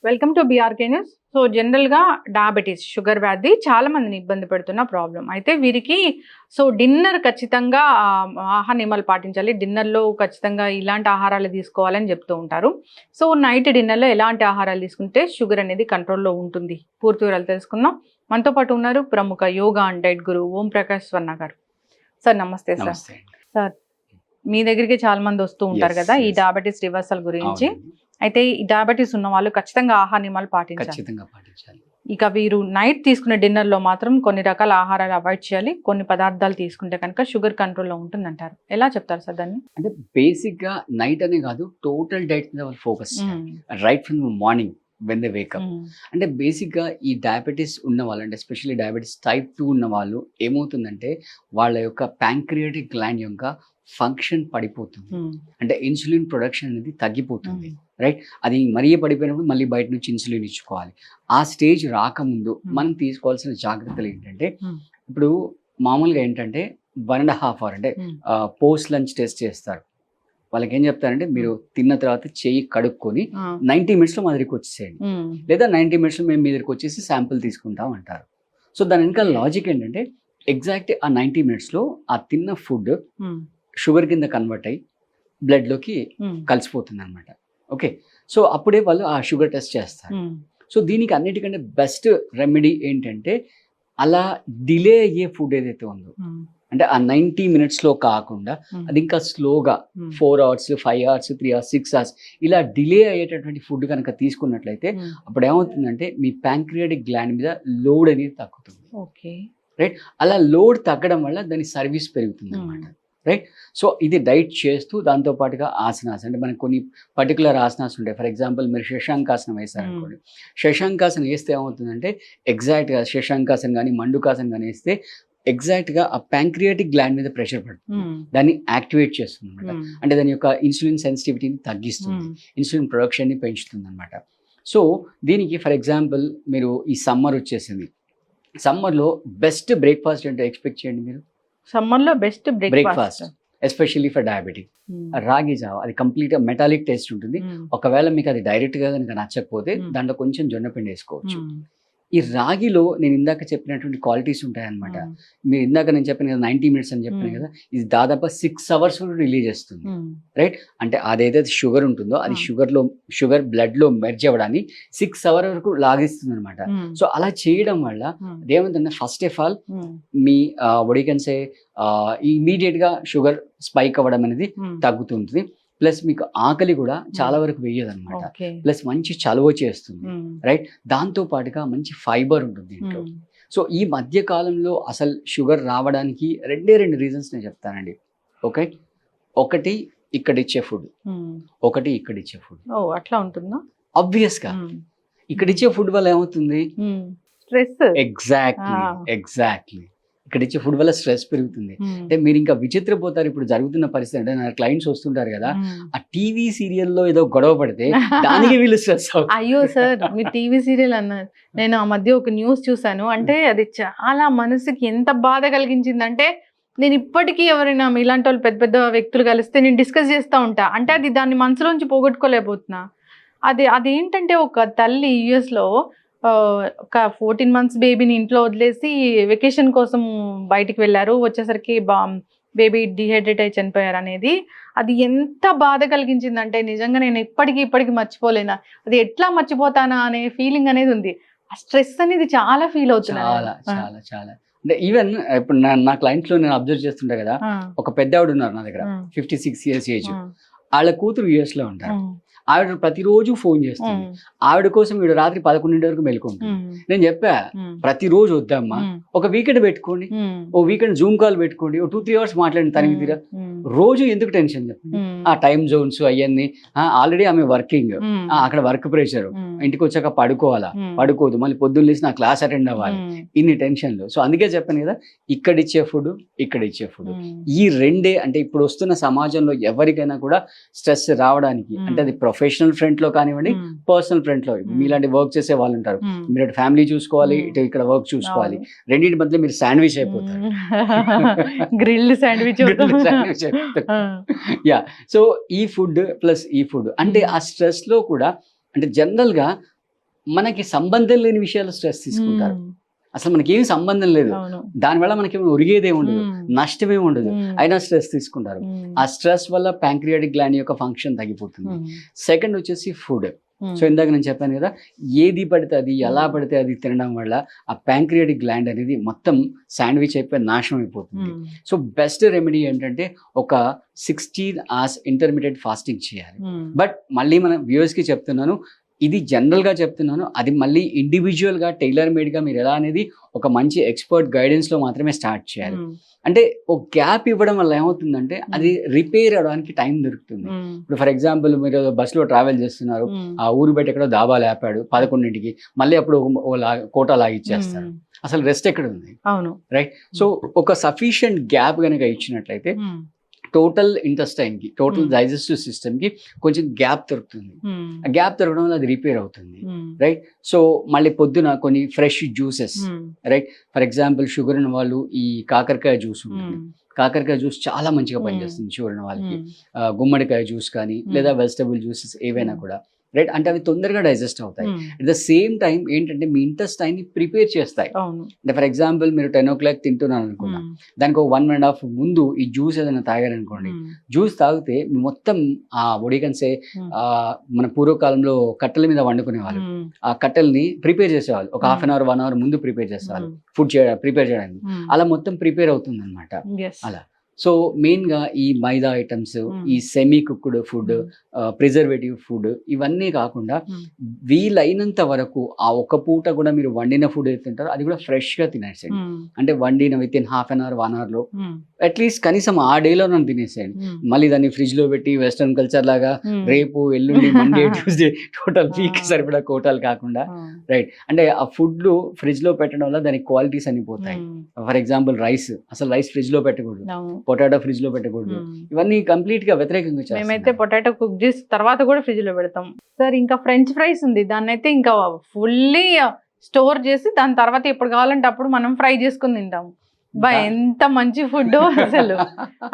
Welcome to BRK news. So జనరల్గా diabetes sugar వ్యాధి చాలా మందిని ఇబ్బంది పెడుతున్న ప్రాబ్లం. అయితే వీరికి డిన్నర్ ఖచ్చితంగా ఆహార నియమాలు పాటించాలి. డిన్నర్లో ఖచ్చితంగా ఇలాంటి ఆహారాలు తీసుకోవాలని చెప్తూ ఉంటారు. సో నైట్ డిన్నర్లో ఎలాంటి ఆహారాలు తీసుకుంటే షుగర్ అనేది కంట్రోల్లో ఉంటుంది, పూర్తి వివరాలు తెలుసుకుందాం. మనతో పాటు ఉన్నారు ప్రముఖ యోగా అండ్ డైట్ గురు ఓం ప్రకాష్ స్వర్ణ గారు. సార్ నమస్తే. సార్ మీ దగ్గరికి చాలా మంది వస్తూ ఉంటారు కదా ఈ డయాబెటీస్ రివర్సల్ గురించి. అయితే ఈ డయాబెటీస్ ఉన్న వాళ్ళు ఖచ్చితంగా ఆహార నియమాలు పాటించాలి. ఇక వీరు నైట్ తీసుకునే డిన్నర్ లో మాత్రం కొన్ని రకాల ఆహారాలు అవాయిడ్ చేయాలి, కొన్ని పదార్థాలు తీసుకుంటే కనుక షుగర్ కంట్రోల్లో ఉంటుందంటారు. ఎలా చెప్తారు సార్ దాన్ని? అంటే బేసిక్ గా నైట్ అనే కాదు, టోటల్ డైట్ మీద focus right from morning when they wake up. అంటే బేసిక్ గా ఈ డయాబెటీస్ ఉన్న వాళ్ళు, అంటే ఎస్పెషల్లీ డయాబెటీస్ టైప్ 2 ఉన్న వాళ్ళు ఏమవుతుందంటే వాళ్ళ యొక్క ప్యాంక్రియాటిక్ గ్లాండ్ యొక్క ఫంక్షన్ పడిపోతుంది. అంటే ఇన్సులిన్ ప్రొడక్షన్ అనేది తగ్గిపోతుంది. రైట్, అది మరీ పడిపోయినప్పుడు మళ్ళీ బయట నుంచి ఇన్సులిన్ ఇచ్చుకోవాలి. ఆ స్టేజ్ రాకముందు మనం తీసుకోవాల్సిన జాగ్రత్తలు ఏంటంటే, ఇప్పుడు మామూలుగా ఏంటంటే 1.5 hour అంటే పోస్ట్ లంచ్ టెస్ట్ చేస్తారు. వాళ్ళకి ఏం చెప్తారంటే, మీరు తిన్న తర్వాత చెయ్యి కడుక్కొని 90 minutes మా దగ్గరికి వచ్చేసేయండి, లేదా 90 minutes మేము మీ దగ్గరికి వచ్చేసి శాంపుల్ తీసుకుంటాం అంటారు. సో దాని వెనక లాజిక్ ఏంటంటే, ఎగ్జాక్ట్ ఆ 90 minutes ఆ తిన్న ఫుడ్ షుగర్ కింద కన్వర్ట్ అయ్యి బ్లడ్లోకి కలిసిపోతుంది అనమాట. ఓకే, సో అప్పుడే వాళ్ళు ఆ షుగర్ టెస్ట్ చేస్తారు. సో దీనికి అన్నిటికంటే బెస్ట్ రెమెడీ ఏంటంటే, అలా డిలే అయ్యే ఫుడ్ ఏదైతే ఉందో, అంటే ఆ 90 minutes కాకుండా అది ఇంకా స్లోగా 4 hours, 5 hours, 3 hours, 6 hours ఇలా డిలే అయ్యేటటువంటి ఫుడ్ కనుక తీసుకున్నట్లయితే అప్పుడు ఏమవుతుందంటే మీ ప్యాంక్రియాటిక్ గ్లాండ్ మీద లోడ్ అనేది తగ్గుతుంది. ఓకే, రైట్, అలా లోడ్ తగ్గడం వల్ల దాని సర్వీస్ పెరుగుతుంది అనమాట. రైట్, సో ఇది డైట్ చేస్తూ దాంతో పాటుగా ఆసనాస్, అంటే మనకు కొన్ని పర్టికులర్ ఆసనాస్ ఉంటాయి. ఫర్ ఎగ్జాంపుల్ మీరు శశాంకాసనం వేస్తారనుకోండి, శశాంకాసనం వేస్తే ఏమవుతుందంటే ఎగ్జాక్ట్గా శశాంకాసనం కానీ మండుకాసనం కానీ వేస్తే ఎగ్జాక్ట్గా ఆ ప్యాంక్రియాటిక్ గ్లాండ్ మీద ప్రెషర్ పడుతుంది, దాన్ని యాక్టివేట్ చేస్తుంది అనమాట. అంటే దాని యొక్క ఇన్సులిన్ సెన్సిటివిటీని తగ్గిస్తుంది, ఇన్సులిన్ ప్రొడక్షన్ని పెంచుతుంది అనమాట. సో దీనికి ఫర్ ఎగ్జాంపుల్ మీరు ఈ సమ్మర్ వచ్చేసింది, సమ్మర్లో బెస్ట్ బ్రేక్ఫాస్ట్ ఏంటో ఎక్స్పెక్ట్ చేయండి మీరు. సమ్మర్లో best breakfast especially for diabetic, రాగి జావ. అది కంప్లీట్ గా మెటాలిక్ టేస్ట్ ఉంటుంది. ఒకవేళ మీకు అది డైరెక్ట్ గా కనుక నచ్చకపోతే దాంట్లో కొంచెం జొన్నపిండి వేసుకోవచ్చు. ఈ రాగిలో నేను ఇందాక చెప్పినటువంటి క్వాలిటీస్ ఉంటాయన్నమాట. మీరు ఇందాక నేను చెప్పాను కదా 90 minutes అని చెప్పాను కదా, ఇది దాదాపు 6 hours రిలీజ్ చేస్తుంది. రైట్, అంటే అదైతే షుగర్ ఉంటుందో అది షుగర్ బ్లడ్ లో మెర్జ్ అవ్వడాన్ని 6 hours వరకు లాగిస్తుంది అనమాట. సో అలా చేయడం వల్ల అదేమంటే ఫస్ట్ ఆఫ్ ఆల్ మీ వడికన్సే ఇమీడియట్ గా షుగర్ స్పైక్ అవ్వడం అనేది తగ్గుతుంది. ప్లస్ మీకు ఆకలి కూడా చాలా వరకు వేయదు అనమాట. ప్లస్ మంచి చలువ చేస్తుంది. రైట్, దాంతో పాటుగా మంచి ఫైబర్ ఉంటుంది ఇంట్లో. సో ఈ మధ్య కాలంలో అసలు షుగర్ రావడానికి రెండు రీజన్స్ నేను చెప్తానండి. ఓకే, ఒకటి ఇక్కడ ఇచ్చే ఫుడ్, ఒకటి ఇక్కడ ఇచ్చే ఫుడ్. అట్లా ఉంటుందా? ఆబ్వియస్ గా ఇక్కడ ఇచ్చే ఫుడ్ వల్ల ఏమవుతుంది? స్ట్రెస్. ఎగ్జాక్ట్లీ ఇక్కడ ఇచ్చే ఫుడ్ వల్ల స్ట్రెస్ పెరుగుతుంది. అంటే మీరు ఇంకా విచిత్రపోతారు. ఇప్పుడు జరుగుతున్న పరిస్థితి అంటే నా క్లయింట్స్ వస్తుంటారు కదా, ఆ టీవీ సీరియల్లో ఏదో గొడవ పడితే దానికి వీళ్ళు స్ట్రెస్ అవుతారు. అయ్యో సార్, మీరు టీవీ సీరియల్ అన్నారు, నేను ఆ మధ్య ఒక న్యూస్ చూసాను. అంటే అది చాలా మనసుకి ఎంత బాధ కలిగించిందంటే, నేను ఇప్పటికీ ఎవరైనా ఇలాంటి వాళ్ళు పెద్ద పెద్ద వ్యక్తులు కలిస్తే నేను డిస్కస్ చేస్తూ ఉంటా. అంటే అది దాన్ని మనసులోంచి పోగొట్టుకోలేకపోతున్నా. అదేంటంటే ఒక తల్లి యుఎస్లో ఒక 14 months బేబీని ఇంట్లో వదిలేసి వెకేషన్ కోసం బయటికి వెళ్ళారు. వచ్చేసరికి బేబీ డిహైడ్రేట్ అయి చనిపోయారు అనేది. అది ఎంత బాధ కలిగించిందంటే నిజంగా నేను ఇప్పటికీ మర్చిపోలేనా. అది ఎట్లా మర్చిపోతానా అనే ఫీలింగ్ అనేది ఉంది. ఆ స్ట్రెస్ అనేది చాలా ఫీల్ అవుతున్నా. చాలా అంటే ఈవెన్ ఇప్పుడు నా క్లయింట్స్ లో నేను అబ్జర్వ్ చేస్తుంటా కదా, ఒక పెద్ద ఆవిడ ఉన్నారు నా దగ్గర, 56 years ఏజ్. వాళ్ళ కూతురు US లో ఉంటారు. ఆవిడ ప్రతిరోజు ఫోన్ చేస్తుంది. ఆవిడ కోసం వీడు రాత్రి 11 వరకు మెలుకుంటుంది. నేను చెప్పా, ప్రతిరోజు వద్దమ్మా, ఒక వీకెండ్ పెట్టుకోండి, ఓ వీకెండ్ జూమ్ కాల్ పెట్టుకోండి, ఓ 2-3 hours మాట్లాడండి తనకి తీరా. రోజు ఎందుకు టెన్షన్ చెప్పండి? ఆ టైం జోన్స్ అవన్నీ, ఆల్రెడీ ఆమె వర్కింగ్, అక్కడ వర్క్ ప్రెషర్, ఇంటికి వచ్చాక పడుకోదు, మళ్ళీ పొద్దున్న లేసి నా క్లాస్ అటెండ్ అవ్వాలి, ఇన్ని టెన్షన్లు. సో అందుకే చెప్పాను కదా, ఇక్కడ ఇచ్చే ఫుడ్, ఇక్కడ ఇచ్చే ఫుడ్, ఈ రెండే. అంటే ఇప్పుడు వస్తున్న సమాజంలో ఎవరికైనా కూడా స్ట్రెస్ రావడానికి, అంటే అది ప్రొఫెషనల్ ఫ్రంట్ లో కానివ్వండి, పర్సనల్ ఫ్రంట్ లో, మీలాంటి వర్క్ చేసే వాళ్ళు ఉంటారు, మీరు అటు ఫ్యామిలీ చూసుకోవాలి, ఇటు ఇక్కడ వర్క్ చూసుకోవాలి, రెండింటి మధ్య మీరు శాండ్విచ్ అయిపోతారు. Grilled sandwich. సో ఈ ఫుడ్ ప్లస్ ఈ ఫుడ్, అంటే ఆ స్ట్రెస్ లో కూడా, అంటే జనరల్ గా మనకి సంబంధం లేని విషయాలు స్ట్రెస్ తీసుకుంటారు. మ్మ్. అసలు మనకి ఏమి సంబంధం లేదు, అవును. దానివల్ల మనకి ఒరిగేదే ఉండదు, మ్మ్. నష్టమే ఉండదు, మ్మ్. అయినా స్ట్రెస్ తీసుకుంటారు. మ్మ్. ఆ స్ట్రెస్ వల్ల ప్యాంక్రియాటిక్ గ్లాండ్ యొక్క ఫంక్షన్ తగ్గిపోతుంది. మ్మ్. సెకండ్ వచ్చేసి ఫుడ్. మ్మ్. సో ఇందాక నేను చెప్పాను కదా, ఏది పడితే అది ఎలా మ్మ్. పడితే అది తినడం వల్ల ఆ ప్యాంక్రియాటిక్ గ్లాండ్ అనేది మొత్తం శాండ్విచ్ అయిపోయి నాశనం అయిపోతుంది. మ్మ్. సో బెస్ట్ రెమెడీ ఏంటంటే ఒక 16 hours ఇంటర్మీడియట్ ఫాస్టింగ్ చేయాలి. మ్మ్. బట్ మళ్ళీ మన వ్యూవర్స్కి చెప్తున్నాను, ఇది జనరల్గా చెప్తున్నాను, అది మళ్ళీ ఇండివిజువల్గా టైలర్ మేడ్గా మీరు ఎలా అనేది ఒక మంచి ఎక్స్పర్ట్ గైడెన్స్లో మాత్రమే స్టార్ట్ చేయాలి. మ్మ్. అంటే ఒక గ్యాప్ ఇవ్వడం వల్ల ఏమవుతుందంటే అది రిపేర్ అవడానికి టైం దొరుకుతుంది. మ్మ్. ఇప్పుడు ఫర్ ఎగ్జాంపుల్ మీరు బస్సులో ట్రావెల్ చేస్తున్నారు, మ్మ్. ఆ ఊరు బయట ఎక్కడో దాబా లేపాడు 11కి, మళ్ళీ అప్పుడు కోటా లాగిచ్చేస్తారు. మ్మ్. అసలు రెస్ట్ ఎక్కడ ఉంది? అవును. రైట్. సో ఒక సఫిషియంట్ గ్యాప్ కనుక ఇచ్చినట్లయితే మ్మ్. టోటల్ ఇంటెస్టైన్కి, టోటల్ Hmm. డైజెస్టివ్ సిస్టమ్కి కొంచెం గ్యాప్ దొరుకుతుంది. మ్మ్. ఆ గ్యాప్ దొరకడం వల్ల అది రిపేర్ అవుతుంది. మ్మ్. రైట్. సో మళ్ళీ పొద్దున కొన్ని fresh juices, hmm. For example sugar ఉన్న వాళ్ళు ఈ కాకరకాయ జ్యూస్ ఉంటుంది, మ్మ్. కాకరకాయ జ్యూస్ చాలా మంచిగా Hmm. పనిచేస్తుంది షుగర్ ఉన్న వాళ్ళకి. మ్మ్. గుమ్మడికాయ జ్యూస్ కానీ Hmm. లేదా వెజిటబుల్ జ్యూసెస్ ఏవైనా కూడా, రైట్, అంటే అవి తొందరగా డైజెస్ట్ అవుతాయి. మ్మ్. అట్ ద సేమ్ టైం ఏంటంటే మీ ఇంటెస్టైన్ని ప్రిపేర్ చేస్తాయి. అవును. అంటే ఫర్ ఎగ్జాంపుల్ మీరు 10 o'clock తింటున్నాను అనుకున్నా, మ్మ్. దానికి ఒక 1.5 ముందు ఈ జ్యూస్ ఏదైనా తాగారనుకోండి, మ్మ్. జ్యూస్ తాగితే మొత్తం ఆ ఒడిగన్సే మ్మ్. మన పూర్వకాలంలో కట్టెల మీద వండుకునేవాళ్ళు. మ్మ్. ఆ కట్టెల్ని ప్రిపేర్ చేసేవాళ్ళు, ఒక Hmm. 1/2 hour 1 hour ముందు ప్రిపేర్ చేసేవాళ్ళు మ్మ్. ఫుడ్ ప్రిపేర్ చేయడానికి. మ్మ్. అలా మొత్తం ప్రిపేర్ అవుతుంది అనమాట. Yes. అలా. సో మెయిన్గా ఈ మైదా ఐటమ్స్, Hmm. ఈ సెమీ కుక్డ్ ఫుడ్, మ్మ్. ప్రిజర్వేటివ్ ఫుడ్ ఇవన్నీ కాకుండా మ్మ్. వీలైనంత వరకు ఆ ఒక పూట కూడా మీరు వండిన ఫుడ్ ఏది తింటారో అది కూడా ఫ్రెష్గా తినేసేయండి. మ్మ్. అంటే వండిన with in 1/2 hour 1 hourలో hmm. At least కనీసం ఆ డేలో నన్ను తినేసేయండి. మ్మ్. మళ్ళీ దాన్ని ఫ్రిడ్జ్లో పెట్టి వెస్ట్రన్ కల్చర్ లాగా మ్మ్. రేపు ఎల్లుండి Monday Tuesday total week Ah. సరిపడా కోటాలు కాకుండా, ఆ. రైట్, అంటే ఆ ఫుడ్లు ఫ్రిడ్జ్లో పెట్టడం వల్ల దాని క్వాలిటీస్ అని పోతాయి. మ్మ్. ఫర్ ఎగ్జాంపుల్ రైస్, అసలు రైస్ ఫ్రిడ్జ్లో పెట్టకూడదు, అవును. పొటాటో ఫ్రిడ్జ్లో పెట్టకూడదు, మ్మ్. ఇవన్నీ కంప్లీట్గా వ్యతిరేకంగా మేమైతే చేస్తున్నాయి. పొటాటో కుక్ చేసి తర్వాత కూడా ఫ్రిడ్జ్ లో పెడతాం సార్. ఇంకా ఫ్రెంచ్ ఫ్రైస్ ఉంది, దాన్ని అయితే ఇంకా ఫుల్లీ స్టోర్ చేసి దాని తర్వాత ఎప్పుడు కావాలంటే అప్పుడు మనం ఫ్రై చేసుకుని తింటాం. బా ఎంత మంచి ఫుడ్ అసలు,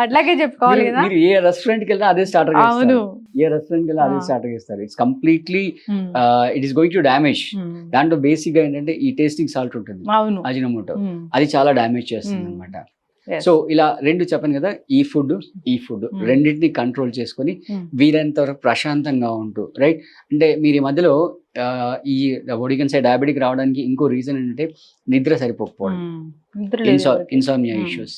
అట్లాగే చెప్పుకోవాలి మీరు- కదా. మీరు ఏ రెస్టారెంట్కి వెళ్ళినా అదే స్టార్టర్ అవును. చేస్తారు, ఏ రెస్టారెంట్కి వెళ్ళినా అదే Ah. స్టార్టర్ చేస్తారు. It's completely hmm. It is going to damage. మ్మ్. దాంట్లో బేసిక్గా ఏంటంటే ఈ టేస్టింగ్ సాల్ట్ ఉంటుంది, అవును. అజినోమోటో, మ్మ్. అది చాలా డ్యామేజ్ చేస్తుంది Hmm. అనమాట. Yes. సో ఇలా రెండు చెప్పాను కదా, ఈ ఫుడ్ రెండింటిని కంట్రోల్ చేసుకొని Hmm. వీలైనంత వరకు ప్రశాంతంగా ఉంటూ, రైట్. అంటే మీరు ఈ మధ్యలో ఈ ఒడిగన్స్ డయాబెటిక్ రావడానికి ఇంకో రీజన్ ఏంటంటే నిద్ర సరిపోకపోవడం, మ్మ్. నిద్ర లేదు ఎవరికి. Insomnia Hmm. ఇష్యూస్.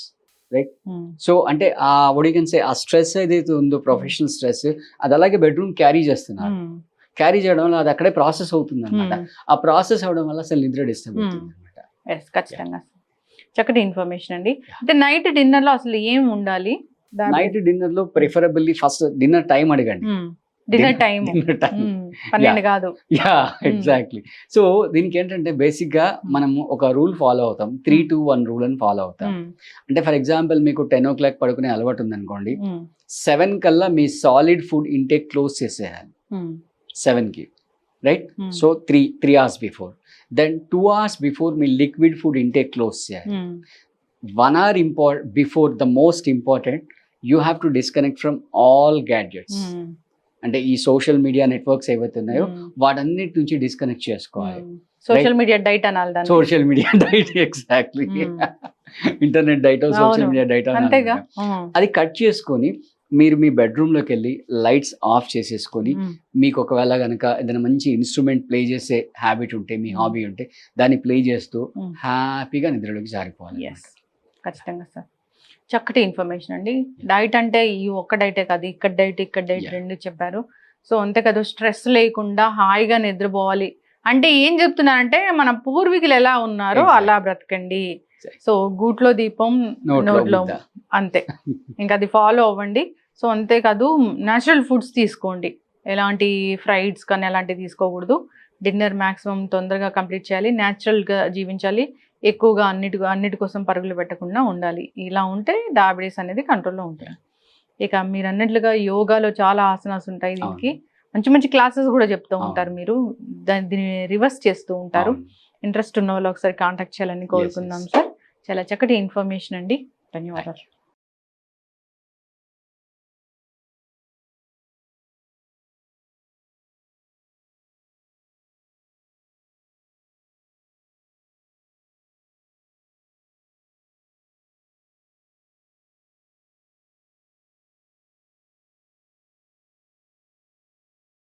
మ్మ్. సో అంటే ఆ ఒడిగన్స్ ఆ స్ట్రెస్ ఏదైతే ఉందో ప్రొఫెషనల్ స్ట్రెస్, అది అలాగే బెడ్రూమ్ క్యారీ చేస్తున్నారు. మ్మ్. క్యారీ చేయడం వల్ల అది అక్కడే ప్రాసెస్ అవుతుంది అనమాట. మ్మ్. ఆ ప్రాసెస్ అవడం వల్ల అసలు నిద్ర డిస్టర్బ్ Hmm. అవుతుంది అనమాట. Yes, ఖచ్చితంగా చక్కటి ఇన్ఫర్మేషన్ అండి. అంటే నైట్ డిన్నర్ లో అసలు ఏం ఉండాలి? నైట్ డిన్నర్ లో ప్రిఫరబుల్లీ ఫస్ట్ డిన్నర్ టైం అడగండి. డిన్నర్ టైం డిన్నర్ టైం 12 కాదు. Yeah exactly. సో దీనికి ఏంటంటే బేసిక్ గా మనము ఒక రూల్ ఫాలో అవుతాం, 3-2-1 రూల్ అని ఫాలో అవుతాం. మ్మ్. అంటే ఫర్ ఎగ్జాంపుల్ మీకు 10 o'clock పడుకునే అలవాటు ఉందనుకోండి, మ్మ్. 7 కల్లా మీ సాలిడ్ ఫుడ్ ఇంటేక్ క్లోజ్ చేసేయాలి. మ్మ్. 7కి, right. Hmm. So 3 hours before, then 2 hours before మీ లిక్విడ్ ఫుడ్ ఇంటేక్ క్లోజ్ చేయాలి. Hmm. 1 hour before the most important, you have to disconnect from all gadgets. Hmm. అంటే ఈ social media networks ఏవైతే ఉన్నాయో మ్మ్. వాటన్నిటి నుంచి డిస్కనెక్ట్ చేసుకోవాలి. సోషల్ మీడియా డైట్ అనాలి దాన్ని. సోషల్ మీడియా డైట్, ఎగ్జాక్ట్లీ, మ్మ్. ఇంటర్నెట్ డైట్, సోషల్ అవును. మీడియా డైట్, అంతేగా. మ్మ్. అది కట్ చేసుకొని మీరు మీ బెడ్రూమ్లోకి వెళ్ళి లైట్స్ ఆఫ్ చేసేసుకొని, మ్మ్. మీకు ఒకవేళ కనుక ఏదైనా మంచి ఇన్స్ట్రుమెంట్ ప్లే చేసే హ్యాబిట్ ఉంటే, మీ హాబీ ఉంటే దాన్ని ప్లే చేస్తూ మ్మ్. హ్యాపీగా నిద్రలోకి జారిపోవాలి. Yes. ఖచ్చితంగా సార్. చక్కటి ఇన్ఫర్మేషన్ అండి. డైట్ అంటే ఈ ఒక్క డైటే కాదు, ఇక్కడ డైట్ Yeah. రెండు చెప్పారు. సో అంతే కదా, స్ట్రెస్ లేకుండా హాయిగా నిద్రపోవాలి అంటే ఏం చెప్తున్నారంటే మన పూర్వీకులు ఎలా ఉన్నారో Exactly. అలా బ్రతకండి. Exactly. సో గూట్లో దీపం నోట్లో ముద్ద. అంతే, ఇంకా అది ఫాలో అవ్వండి. సో అంతేకాదు న్యాచురల్ ఫుడ్స్ తీసుకోండి, ఎలాంటి ఫ్రైడ్స్ కానీ అలాంటివి తీసుకోకూడదు. డిన్నర్ మ్యాక్సిమం తొందరగా కంప్లీట్ చేయాలి, న్యాచురల్గా జీవించాలి, ఎక్కువగా అన్నిటి కోసం పరుగులు పెట్టకుండా ఉండాలి. ఇలా ఉంటే డయాబెటీస్ అనేది కంట్రోల్లో ఉంటుంది. ఇక మీరు అన్నట్లుగా యోగాలో చాలా ఆసనాస్ ఉంటాయి, దీనికి మంచి మంచి క్లాసెస్ కూడా చెప్తూ ఉంటారు మీరు, దీన్ని రివర్స్ చేస్తూ ఉంటారు. అవును. ఇంట్రెస్ట్ ఉన్న వాళ్ళు ఒకసారి కాంటాక్ట్ చేయాలని కోరుకుందాం సార్. చాలా చక్కటి ఇన్ఫర్మేషన్ అండి, ధన్యవాదాలు.